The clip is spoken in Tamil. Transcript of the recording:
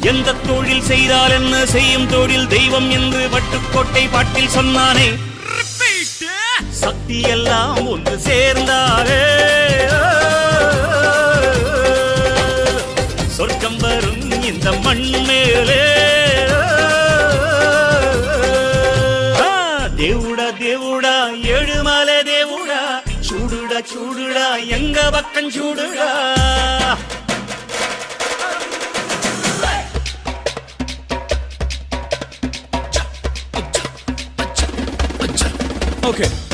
எந்த தொழில் செய்தால் என்ன செய்யும் தொழில் தெய்வம் என்று வட்டுக்கோட்டை பாட்டில் சொன்னானே. சக்தி எல்லாம் ஒன்று சேர்ந்தாலே சொர்க்கம் வரும் இந்த மண் மேலே. దేవుడా దేవుడా ఏడుమల దేవుడా చూడుడా చూడుడా ఎంగ పక్కం చూడుడా. Okay.